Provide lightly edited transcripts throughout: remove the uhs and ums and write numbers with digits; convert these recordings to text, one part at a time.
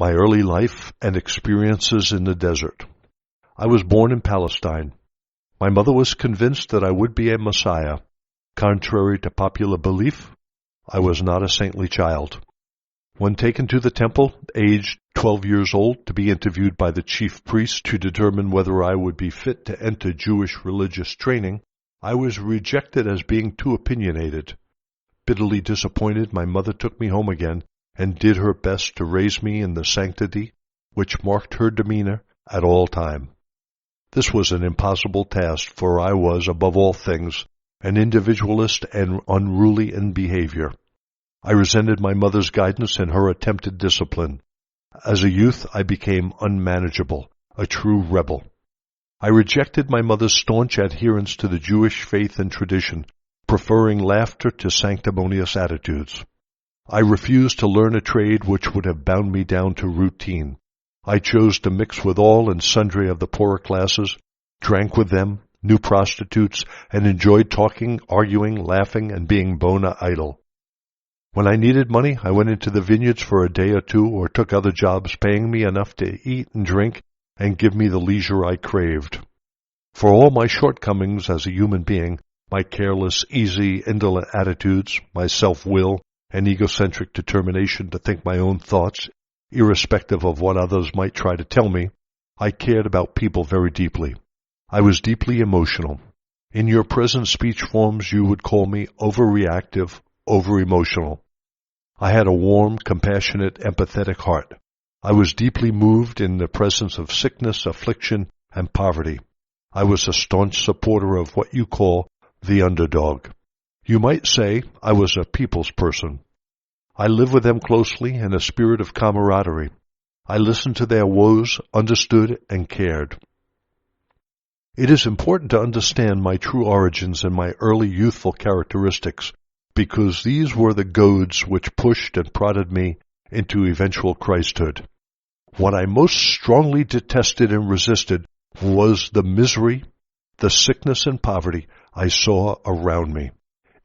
My early life and experiences in the desert. I was born in Palestine. My mother was convinced that I would be a Messiah. Contrary to popular belief, I was not a saintly child. When taken to the temple, aged 12 years old, to be interviewed by the chief priest to determine whether I would be fit to enter Jewish religious training, I was rejected as being too opinionated. Bitterly disappointed, my mother took me home again and did her best to raise me in the sanctity which marked her demeanor at all time. This was an impossible task, for I was, above all things, an individualist and unruly in behavior. I resented my mother's guidance and her attempted discipline. As a youth, I became unmanageable, a true rebel. I rejected my mother's staunch adherence to the Jewish faith and tradition, preferring laughter to sanctimonious attitudes. I refused to learn a trade which would have bound me down to routine. I chose to mix with all and sundry of the poorer classes, drank with them, knew prostitutes, and enjoyed talking, arguing, laughing, and being bona idle. When I needed money, I went into the vineyards for a day or two or took other jobs, paying me enough to eat and drink and give me the leisure I craved. For all my shortcomings as a human being, my careless, easy, indolent attitudes, my self-will, and egocentric determination to think my own thoughts, irrespective of what others might try to tell me, I cared about people very deeply. I was deeply emotional. In your present speech forms, you would call me overreactive, over-emotional. I had a warm, compassionate, empathetic heart. I was deeply moved in the presence of sickness, affliction, and poverty. I was a staunch supporter of what you call the underdog. You might say I was a people's person. I lived with them closely in a spirit of camaraderie. I listened to their woes, understood, and cared. It is important to understand my true origins and my early youthful characteristics, because these were the goads which pushed and prodded me into eventual Christhood. What I most strongly detested and resisted was the misery, the sickness and poverty I saw around me.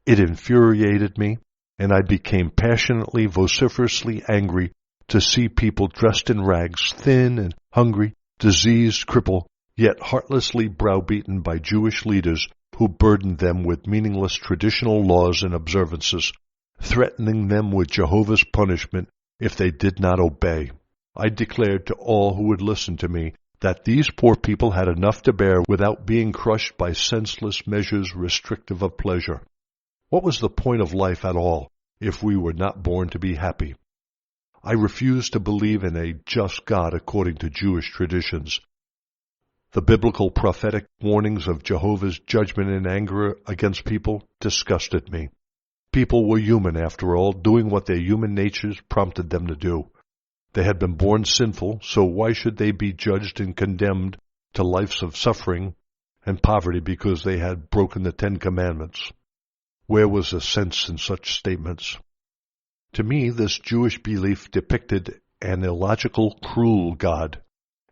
It infuriated me, and I became passionately, vociferously angry to see people dressed in rags, thin and hungry, diseased, crippled, yet heartlessly browbeaten by Jewish leaders who burdened them with meaningless traditional laws and observances, threatening them with Jehovah's punishment if they did not obey. I declared to all who would listen to me that these poor people had enough to bear without being crushed by senseless measures restrictive of pleasure. What was the point of life at all if we were not born to be happy? I refused to believe in a just God according to Jewish traditions. The biblical prophetic warnings of Jehovah's judgment and anger against people disgusted me. People were human, after all, doing what their human natures prompted them to do. They had been born sinful, so why should they be judged and condemned to lives of suffering and poverty because they had broken the 10 Commandments? Where was the sense in such statements? To me, this Jewish belief depicted an illogical, cruel God,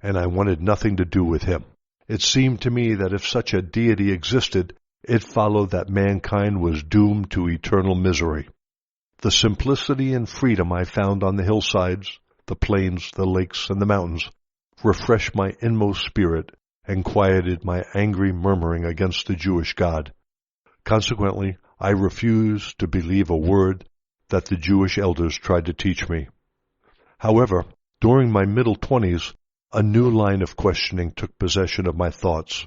and I wanted nothing to do with him. It seemed to me that if such a deity existed, it followed that mankind was doomed to eternal misery. The simplicity and freedom I found on the hillsides, the plains, the lakes, and the mountains refreshed my inmost spirit and quieted my angry murmuring against the Jewish God. Consequently, I refused to believe a word that the Jewish elders tried to teach me. However, during my middle 20s, a new line of questioning took possession of my thoughts.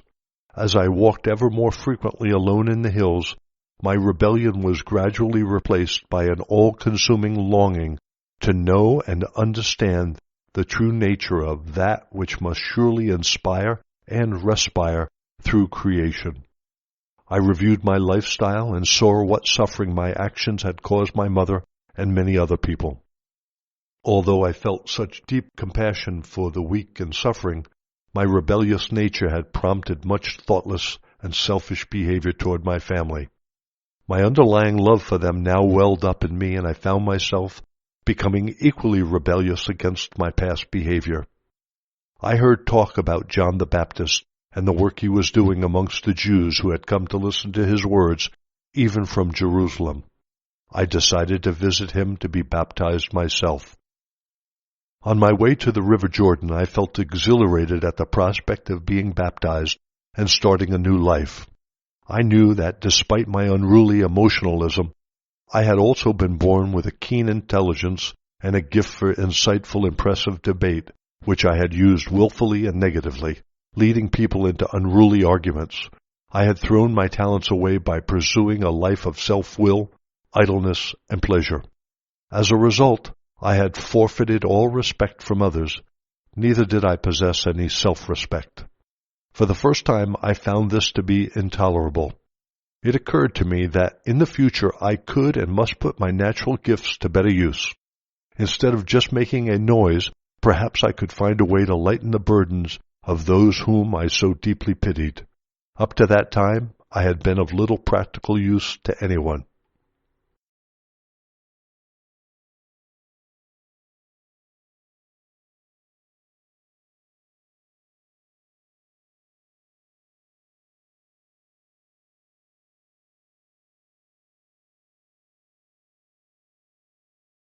As I walked ever more frequently alone in the hills, my rebellion was gradually replaced by an all-consuming longing to know and understand the true nature of that which must surely inspire and respire through creation. I reviewed my lifestyle and saw what suffering my actions had caused my mother and many other people. Although I felt such deep compassion for the weak and suffering, my rebellious nature had prompted much thoughtless and selfish behavior toward my family. My underlying love for them now welled up in me, and I found myself becoming equally rebellious against my past behavior. I heard talk about John the Baptist and the work he was doing amongst the Jews who had come to listen to his words, even from Jerusalem. I decided to visit him to be baptized myself. On my way to the River Jordan, I felt exhilarated at the prospect of being baptized and starting a new life. I knew that despite my unruly emotionalism, I had also been born with a keen intelligence and a gift for insightful, impressive debate, which I had used willfully and negatively, leading people into unruly arguments. I had thrown my talents away by pursuing a life of self-will, idleness, and pleasure. As a result, I had forfeited all respect from others. Neither did I possess any self-respect. For the first time, I found this to be intolerable. It occurred to me that in the future I could and must put my natural gifts to better use. Instead of just making a noise, perhaps I could find a way to lighten the burdens of those whom I so deeply pitied. Up to that time, I had been of little practical use to anyone.